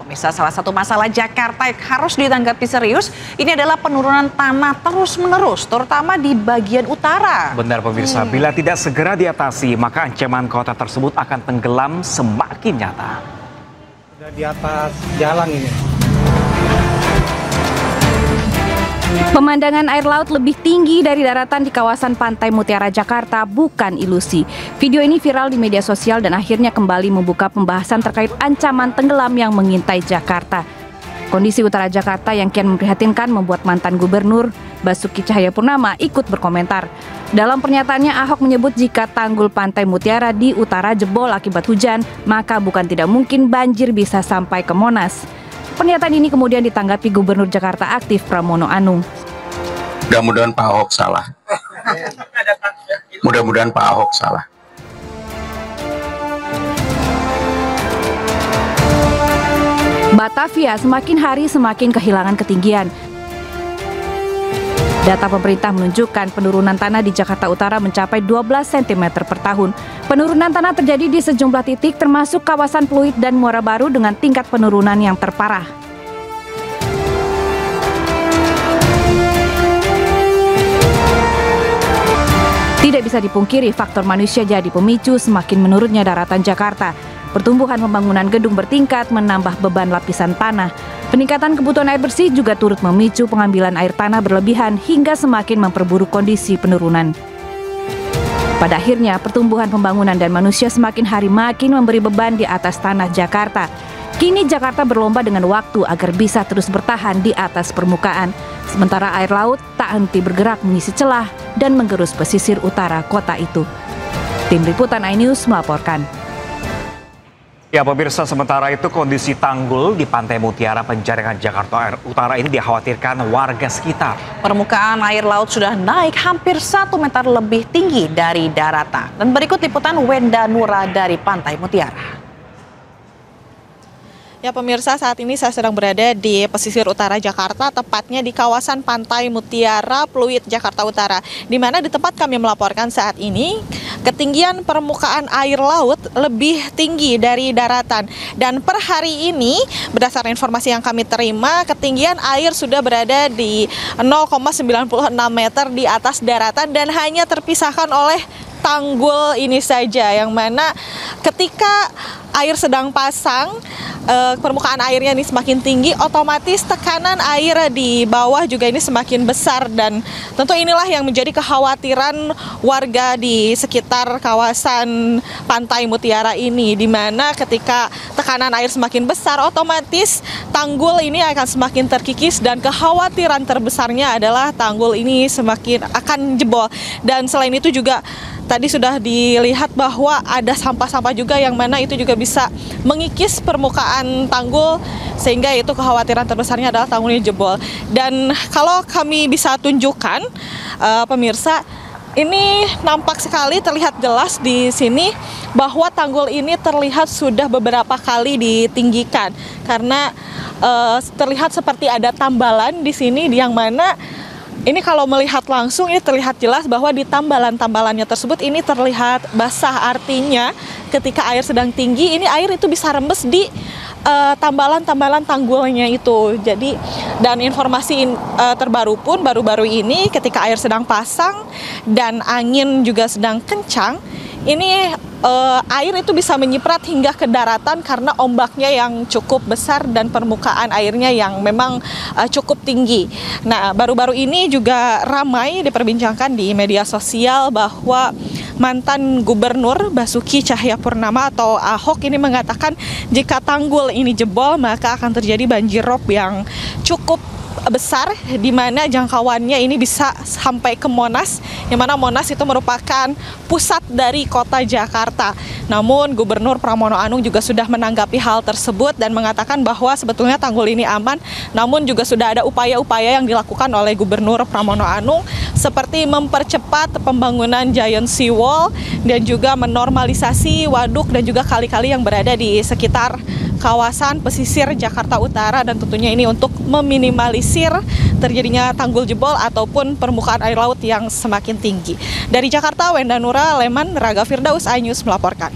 Pemirsa, salah satu masalah Jakarta yang harus ditanggapi serius ini adalah penurunan tanah terus-menerus, terutama di bagian utara. Benar pemirsa, bila tidak segera diatasi, maka ancaman kota tersebut akan tenggelam semakin nyata. Sudah di atas jalan ini. Pemandangan air laut lebih tinggi dari daratan di kawasan Pantai Mutiara Jakarta bukan ilusi. Video ini viral di media sosial dan akhirnya kembali membuka pembahasan terkait ancaman tenggelam yang mengintai Jakarta. Kondisi utara Jakarta yang kian memprihatinkan membuat mantan gubernur Basuki Cahayapurnama ikut berkomentar. Dalam pernyataannya, Ahok menyebut jika tanggul Pantai Mutiara di utara jebol akibat hujan, maka bukan tidak mungkin banjir bisa sampai ke Monas. Pernyataan ini kemudian ditanggapi Gubernur Jakarta aktif Pramono Anung. Mudah-mudahan Pak Ahok salah. Mudah-mudahan Pak Ahok salah. Batavia semakin hari semakin kehilangan ketinggian. Data pemerintah menunjukkan penurunan tanah di Jakarta Utara mencapai 12 cm per tahun. Penurunan tanah terjadi di sejumlah titik termasuk kawasan Pluit dan Muara Baru dengan tingkat penurunan yang terparah. Tidak bisa dipungkiri faktor manusia jadi pemicu semakin menurunnya daratan Jakarta. Pertumbuhan pembangunan gedung bertingkat menambah beban lapisan tanah. Peningkatan kebutuhan air bersih juga turut memicu pengambilan air tanah berlebihan hingga semakin memperburuk kondisi penurunan. Pada akhirnya, pertumbuhan pembangunan dan manusia semakin hari makin memberi beban di atas tanah Jakarta. Kini Jakarta berlomba dengan waktu agar bisa terus bertahan di atas permukaan. Sementara air laut tak henti bergerak mengisi celah dan menggerus pesisir utara kota itu. Tim Liputan iNews melaporkan. Ya pemirsa, sementara itu kondisi tanggul di Pantai Mutiara Penjaringan Jakarta Utara ini dikhawatirkan warga sekitar. Permukaan air laut sudah naik hampir 1 meter lebih tinggi dari daratan. Dan berikut liputan Wenda Nura dari Pantai Mutiara. Ya pemirsa, saat ini saya sedang berada di pesisir utara Jakarta, tepatnya di kawasan Pantai Mutiara, Pluit, Jakarta Utara. Di mana di tempat kami melaporkan saat ini, ketinggian permukaan air laut lebih tinggi dari daratan. Dan per hari ini, berdasarkan informasi yang kami terima, ketinggian air sudah berada di 0,96 meter di atas daratan dan hanya terpisahkan oleh tanggul ini saja, yang mana ketika air sedang pasang, permukaan airnya ini semakin tinggi, otomatis tekanan air di bawah juga ini semakin besar, dan tentu inilah yang menjadi kekhawatiran warga di sekitar kawasan Pantai Mutiara ini, di mana ketika tekanan air semakin besar, otomatis tanggul ini akan semakin terkikis, dan kekhawatiran terbesarnya adalah tanggul ini semakin akan jebol. Dan selain itu juga tadi sudah dilihat bahwa ada sampah-sampah juga yang mana itu juga bisa mengikis permukaan tanggul, sehingga itu kekhawatiran terbesarnya adalah tanggulnya jebol. Dan kalau kami bisa tunjukkan pemirsa, ini nampak sekali terlihat jelas di sini bahwa tanggul ini terlihat sudah beberapa kali ditinggikan, karena terlihat seperti ada tambalan di sini, yang mana ini kalau melihat langsung ini terlihat jelas bahwa di tambalan-tambalannya tersebut ini terlihat basah. Artinya ketika air sedang tinggi, ini air itu bisa rembes di tambalan-tambalan tanggulnya itu. Jadi, dan informasi terbaru pun baru-baru ini ketika air sedang pasang dan angin juga sedang kencang, ini air itu bisa menyiprat hingga ke daratan karena ombaknya yang cukup besar dan permukaan airnya yang memang cukup tinggi. Nah, baru-baru ini juga ramai diperbincangkan di media sosial bahwa mantan gubernur Basuki Cahayapurnama atau Ahok ini mengatakan jika tanggul ini jebol maka akan terjadi banjir rob yang cukup besar, di mana jangkauannya ini bisa sampai ke Monas, yang mana Monas itu merupakan pusat dari kota Jakarta. Namun Gubernur Pramono Anung juga sudah menanggapi hal tersebut dan mengatakan bahwa sebetulnya tanggul ini aman, namun juga sudah ada upaya-upaya yang dilakukan oleh Gubernur Pramono Anung seperti mempercepat pembangunan giant seawall dan juga menormalisasi waduk dan juga kali-kali yang berada di sekitar kawasan pesisir Jakarta Utara, dan tentunya ini untuk meminimalisir terjadinya tanggul jebol ataupun permukaan air laut yang semakin tinggi. Dari Jakarta, Wenda Nura, Leman, Raga Firdaus, iNews melaporkan.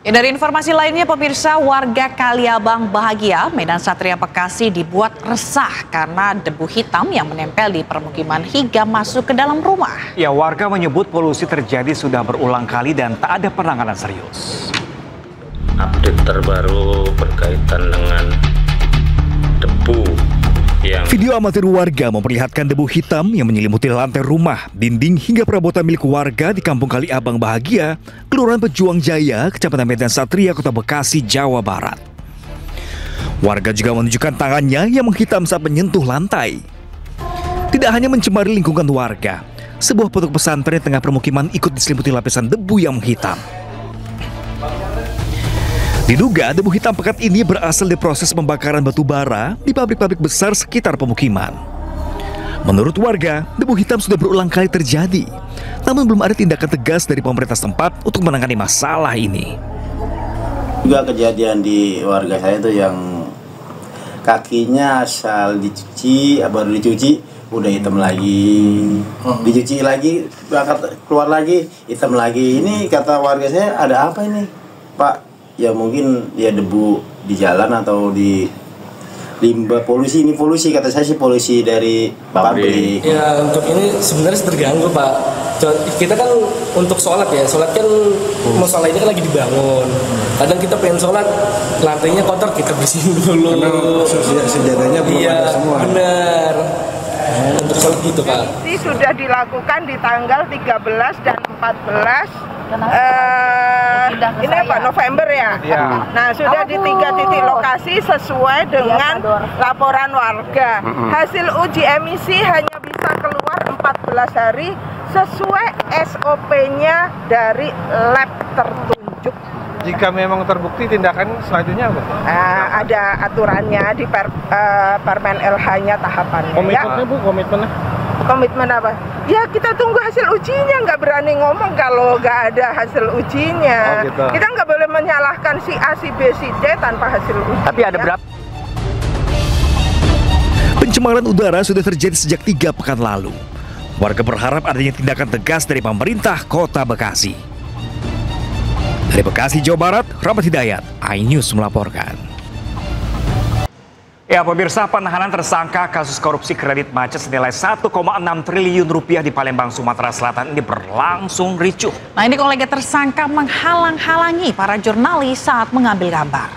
Ya, dari informasi lainnya, pemirsa, warga Kaliabang Bahagia, Medan Satria Bekasi dibuat resah karena debu hitam yang menempel di permukiman hingga masuk ke dalam rumah. Ya, warga menyebut polusi terjadi sudah berulang kali dan tak ada penanganan serius. Update terbaru berkaitan dengan debu yang... Video amatir warga memperlihatkan debu hitam yang menyelimuti lantai rumah, dinding hingga perabotan milik warga di Kampung Kaliabang Bahagia, Kelurahan Pejuang Jaya, Kecamatan Medan Satria, Kota Bekasi, Jawa Barat. Warga juga menunjukkan tangannya yang menghitam saat menyentuh lantai. Tidak hanya mencemari lingkungan warga, sebuah pondok pesantren di tengah permukiman ikut diselimuti lapisan debu yang menghitam. Diduga debu hitam pekat ini berasal dari proses pembakaran batu bara di pabrik-pabrik besar sekitar pemukiman. Menurut warga, debu hitam sudah berulang kali terjadi, namun belum ada tindakan tegas dari pemerintah setempat untuk menangani masalah ini. Juga kejadian di warga saya itu yang kakinya asal dicuci, baru dicuci udah hitam lagi, dicuci lagi, keluar lagi, hitam lagi. Ini kata warga saya, ada apa ini, Pak? Ya mungkin ya debu di jalan atau di limbah polusi. Ini polusi, kata saya sih polusi dari pabrik. Ya untuk ini sebenarnya terganggu, Pak. Kita kan untuk sholat ya, sholat kan musola ini kan lagi dibangun. Kadang kita pengen sholat, lantainya kotor, kita bersihin dulu. Karena sejadahnya belum ada semua. Benar. Untuk sholat gitu, Pak. Ini sudah dilakukan di tanggal 13 dan 14 ini apa, November ya? Nah, sudah di 3 titik lokasi sesuai dengan laporan warga. Hasil uji emisi hanya bisa keluar 14 hari sesuai SOP-nya dari lab tertunjuk. Jika memang terbukti, tindakan selanjutnya apa? Ada aturannya di Permen LH-nya tahapannya. Komitmennya, Bu, komitmennya? Komitmen apa? Ya kita tunggu hasil ujinya, nggak berani ngomong kalau nggak ada hasil ujinya. Oh, gitu. Kita nggak boleh menyalahkan si A, si B, si C tanpa hasil uji. Tapi ada berapa? Pencemaran udara sudah terjadi sejak 3 pekan lalu. Warga berharap adanya tindakan tegas dari pemerintah Kota Bekasi. Dari Bekasi, Jawa Barat, Rahmat Hidayat, iNews melaporkan. Ya, pemirsa, penahanan tersangka kasus korupsi kredit macet senilai 1,6 triliun rupiah di Palembang, Sumatera Selatan ini berlangsung ricuh. Nah, ini kolega tersangka menghalang-halangi para jurnalis saat mengambil gambar.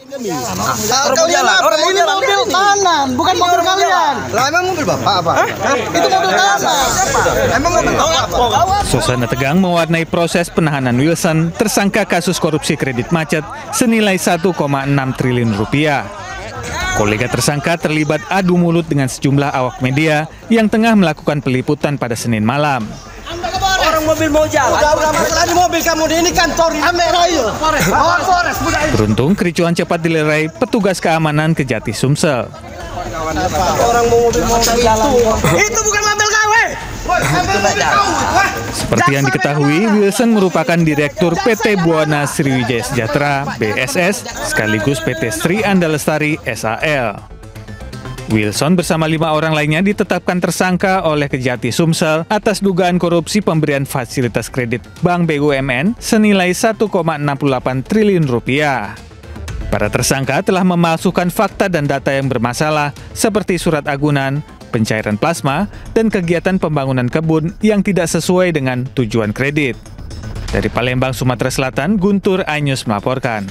Kalian apa? Ini mobil kanan, bukan mobil kalian. Lah emang mobil Bapak apa? Itu mobil kanan. Emang mobil Bapak. Suasana tegang mewarnai proses penahanan Wilson, tersangka kasus korupsi kredit macet senilai 1,6 triliun rupiah. Kolega tersangka terlibat adu mulut dengan sejumlah awak media yang tengah melakukan peliputan pada Senin malam. Orang mobil mau jalan. Udah masalah di mobil kamu ini kantor kamera yuk. Beruntung kericuhan cepat dilerai petugas keamanan Kejati Sumsel. Orang mobil mau jalan. Itu bukan mobil KW. Seperti yang diketahui, Wilson merupakan Direktur PT Buana Sriwijaya Sejahtera (BSS) sekaligus PT Sri Anda Lestari (SAL). Wilson bersama 5 orang lainnya ditetapkan tersangka oleh Kejati Sumsel atas dugaan korupsi pemberian fasilitas kredit Bank BUMN senilai 1,68 triliun rupiah. Para tersangka telah memalsukan fakta dan data yang bermasalah seperti surat agunan, pencairan plasma, dan kegiatan pembangunan kebun yang tidak sesuai dengan tujuan kredit. Dari Palembang, Sumatera Selatan, Guntur, iNews melaporkan.